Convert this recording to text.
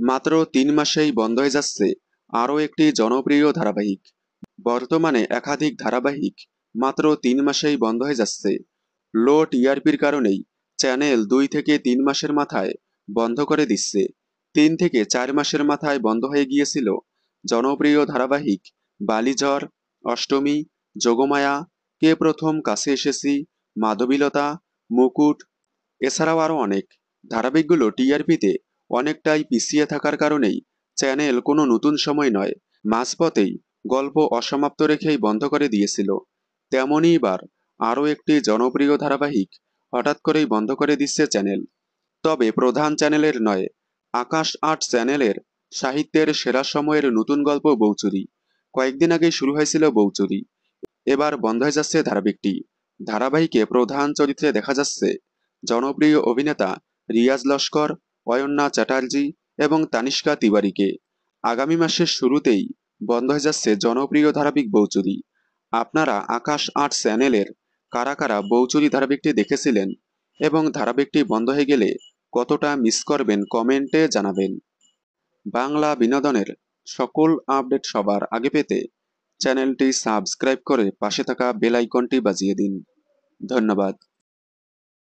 মাত্র ৩ মাসেই বন্ধ হয়ে যাচ্ছে আরও একটি জনপ্রিয় ধারাবাহিক। বর্তমানে একাধিক ধারাবাহিক মাত্র ৩ মাসেই বন্ধ হয়ে যাচ্ছে। লো টিআরপির কারণেই চ্যানেল ২ থেকে ৩ মাসের মাথায় বন্ধ করে দিচ্ছে। ৩ থেকে ৪ মাসের মাথায় বন্ধ হয়ে গিয়েছিল জনপ্রিয় ধারাবাহিক বালিঝড়, অষ্টমী, যোগমায়া, কে প্রথম কাছে এসেছি, মাধবীলতা, মুকুট, এছাড়াও আরও অনেক। ধারাবাহিকগুলো টিআরপিতে অনেকটাই পিছিয়ে থাকার কারণেই চ্যানেল কোনো নতুন সময় নয়, মাঝপথেই গল্প অসমাপ্ত রেখেই বন্ধ করে দিয়েছিল। তেমনই এবার আরও একটি জনপ্রিয় ধারাবাহিক হঠাৎ করেই বন্ধ করে দিচ্ছে চ্যানেল। তবে প্রধান চ্যানেলের নয়, আকাশ আট চ্যানেলের সাহিত্যের সেরা সময়ের নতুন গল্প বউচুরি। কয়েকদিন আগেই শুরু হয়েছিল বউচুরি, এবার বন্ধ হয়ে যাচ্ছে ধারাবাহিকটি। ধারাবাহিকে প্রধান চরিত্রে দেখা যাচ্ছে জনপ্রিয় অভিনেতা রিয়াজ লস্কর, অয়ন্যা চ্যাটার্জি এবং তানিষ্কা তিওয়ারিকে। আগামী মাসের শুরুতেই বন্ধ হয়ে যাচ্ছে জনপ্রিয় ধারাবাহিক বউচুরি। আপনারা আকাশ আট চ্যানেলের কারা কারা বউচুরি ধারাবাহিকটি দেখেছিলেন এবং ধারাবাহিকটি বন্ধ হয়ে গেলে কতটা মিস করবেন কমেন্টে জানাবেন। বাংলা বিনোদনের সকল আপডেট সবার আগে পেতে চ্যানেলটি সাবস্ক্রাইব করে পাশে থাকা বেল আইকনটি বাজিয়ে দিন। ধন্যবাদ।